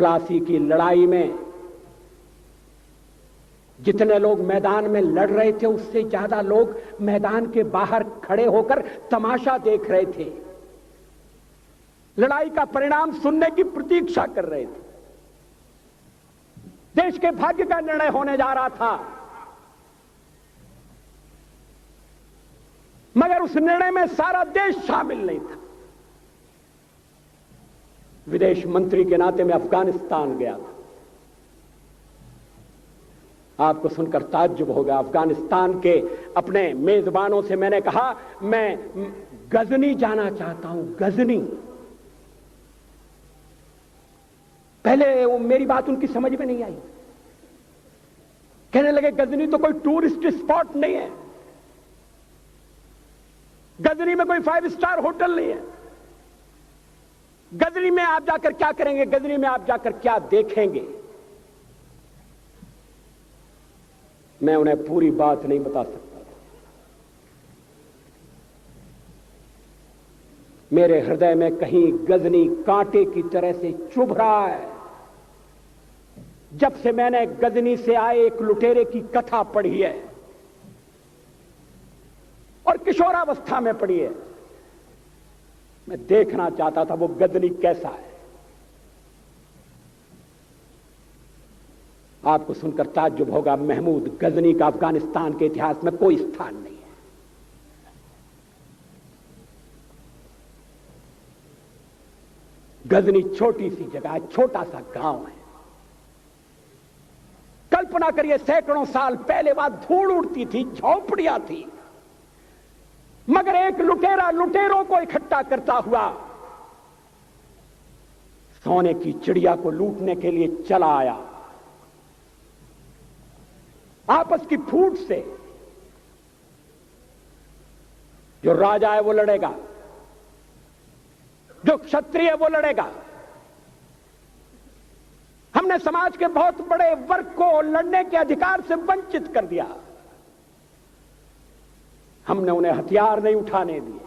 प्लासी की लड़ाई में जितने लोग मैदान में लड़ रहे थे उससे ज्यादा लोग मैदान के बाहर खड़े होकर तमाशा देख रहे थे, लड़ाई का परिणाम सुनने की प्रतीक्षा कर रहे थे। देश के भाग्य का निर्णय होने जा रहा था, मगर उस निर्णय में सारा देश शामिल नहीं था। विदेश मंत्री के नाते मैं अफगानिस्तान गया था। आपको सुनकर ताज्जुब होगा, अफगानिस्तान के अपने मेजबानों से मैंने कहा मैं गजनी जाना चाहता हूं, गजनी। पहले वो मेरी बात उनकी समझ में नहीं आई, कहने लगे गजनी तो कोई टूरिस्ट स्पॉट नहीं है, गजनी में कोई 5 स्टार होटल नहीं है, गजनी में आप जाकर क्या करेंगे, गजनी में आप जाकर क्या देखेंगे। मैं उन्हें पूरी बात नहीं बता सकता था। मेरे हृदय में कहीं गजनी कांटे की तरह से चुभ रहा है। जब से मैंने गजनी से आए एक लुटेरे की कथा पढ़ी है और किशोरावस्था में पढ़ी है, मैं देखना चाहता था वो गजनी कैसा है। आपको सुनकर ताज्जुब होगा, महमूद गजनी का अफगानिस्तान के इतिहास में कोई स्थान नहीं है। गजनी छोटी सी जगह है, छोटा सा गांव है। कल्पना करिए सैकड़ों साल पहले वहां धूल उड़ती थी, झोंपड़ियां थी, मगर एक लुटेरा लुटेरों को इकट्ठा करता हुआ सोने की चिड़िया को लूटने के लिए चला आया। आपस की फूट से जो राजा है वो लड़ेगा, जो क्षत्रिय है वो लड़ेगा। हमने समाज के बहुत बड़े वर्ग को लड़ने के अधिकार से वंचित कर दिया। हमने उन्हें हथियार नहीं उठाने दिए।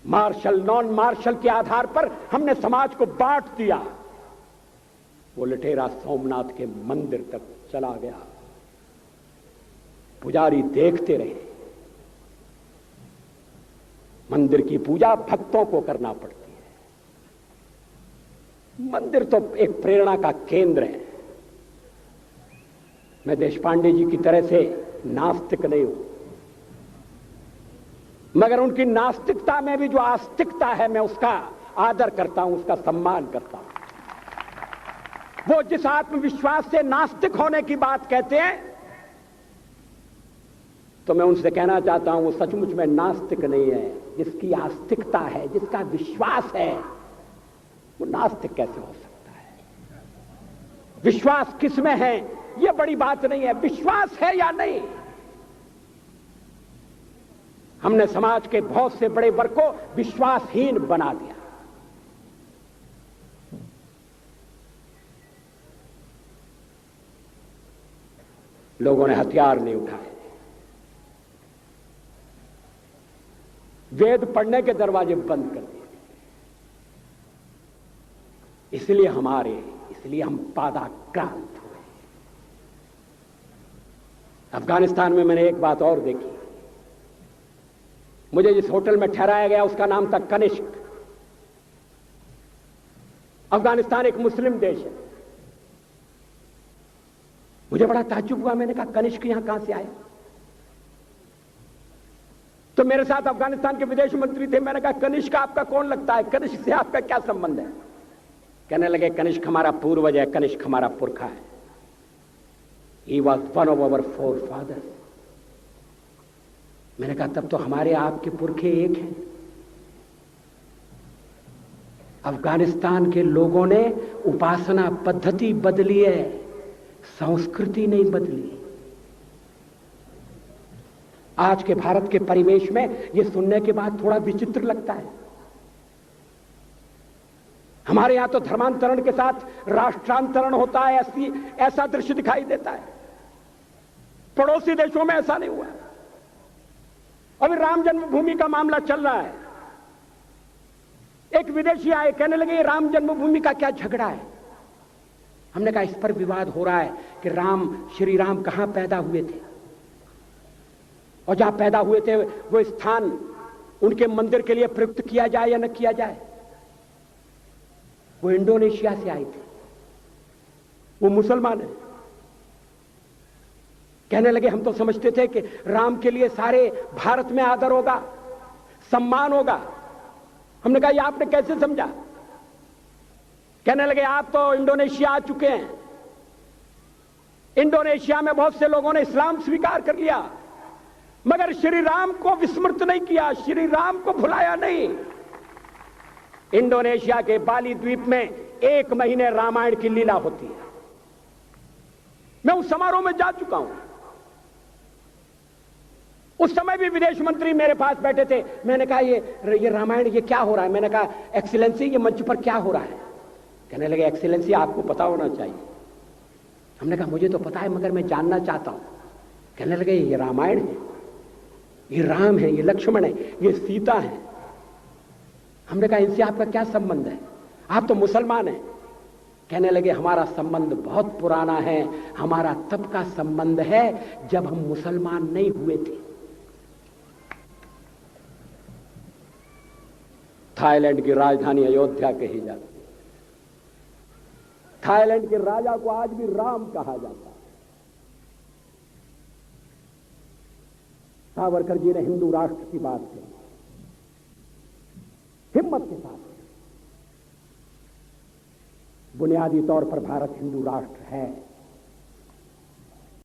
मार्शल नॉन मार्शल के आधार पर हमने समाज को बांट दिया। वो लुटेरा सोमनाथ के मंदिर तक चला गया। पुजारी देखते रहे। मंदिर की पूजा भक्तों को करना पड़ती है। मंदिर तो एक प्रेरणा का केंद्र है। मैं देशपांडे जी की तरह से नास्तिक नहीं हूं, मगर उनकी नास्तिकता में भी जो आस्तिकता है मैं उसका आदर करता हूं, उसका सम्मान करता हूं। वो जिस आत्मविश्वास से नास्तिक होने की बात कहते हैं, तो मैं उनसे कहना चाहता हूं वो सचमुच में नास्तिक नहीं है। जिसकी आस्तिकता है, जिसका विश्वास है, वो नास्तिक कैसे हो सकता है? विश्वास किसमें है यह बड़ी बात नहीं है, विश्वास है या नहीं। हमने समाज के बहुत से बड़े वर्ग को विश्वासहीन बना दिया। लोगों ने हथियार नहीं उठाए, वेद पढ़ने के दरवाजे बंद कर दिए। इसलिए हम पादाक्रांत हुए। अफगानिस्तान में मैंने एक बात और देखी। मुझे जिस होटल में ठहराया गया उसका नाम था कनिष्क। अफगानिस्तान एक मुस्लिम देश है। मुझे बड़ा ताज्जुब हुआ। मैंने कहा कनिष्क यहां कहां से आया? तो मेरे साथ अफगानिस्तान के विदेश मंत्री थे। मैंने कहा कनिष्क आपका कौन लगता है? कनिष्क से आपका क्या संबंध है? कहने लगे कनिष्क हमारा पूर्वज है, कनिष्क हमारा पुरखा है। He was one of our forefathers। मैंने कहा तब तो हमारे आपके पुरखे एक हैं। अफगानिस्तान के लोगों ने उपासना पद्धति बदली है, संस्कृति नहीं बदली। आज के भारत के परिवेश में यह सुनने के बाद थोड़ा विचित्र लगता है। हमारे यहां तो धर्मांतरण के साथ राष्ट्रांतरण होता है, ऐसा दृश्य दिखाई देता है। पड़ोसी देशों में ऐसा नहीं हुआ। अभी राम जन्मभूमि का मामला चल रहा है। एक विदेशी आए, कहने लगे राम जन्मभूमि का क्या झगड़ा है। हमने कहा इस पर विवाद हो रहा है कि श्री राम कहां पैदा हुए थे, और जहां पैदा हुए थे वो स्थान उनके मंदिर के लिए प्रयुक्त किया जाए या न किया जाए। वो इंडोनेशिया से आए थे, वो मुसलमान है। कहने लगे हम तो समझते थे कि राम के लिए सारे भारत में आदर होगा, सम्मान होगा। हमने कहा ये आपने कैसे समझा। कहने लगे आप तो इंडोनेशिया आ चुके हैं, इंडोनेशिया में बहुत से लोगों ने इस्लाम स्वीकार कर लिया, मगर श्री राम को विस्मृत नहीं किया, श्री राम को भुलाया नहीं। इंडोनेशिया के बाली द्वीप में 1 महीने रामायण की लीला होती है। मैं उस समारोह में जा चुका हूं। उस समय भी विदेश मंत्री मेरे पास बैठे थे। मैंने कहा ये रामायण ये क्या हो रहा है। मैंने कहा एक्सीलेंसी ये मंच पर क्या हो रहा है। कहने लगे एक्सीलेंसी आपको पता होना चाहिए। हमने कहा मुझे तो पता है मगर मैं जानना चाहता हूं। कहने लगे ये रामायण है, ये राम है, ये लक्ष्मण है, ये सीता है। हमने कहा इनसे आपका क्या संबंध है, आप तो मुसलमान हैं। कहने लगे हमारा संबंध बहुत पुराना है, हमारा तब का संबंध है जब हम मुसलमान नहीं हुए थे। थाईलैंड की राजधानी अयोध्या कही जाती है। थाईलैंड के राजा को आज भी राम कहा जाता है। सावरकर जी ने हिंदू राष्ट्र की बात की, हिम्मत के साथ। बुनियादी तौर पर भारत हिंदू राष्ट्र है।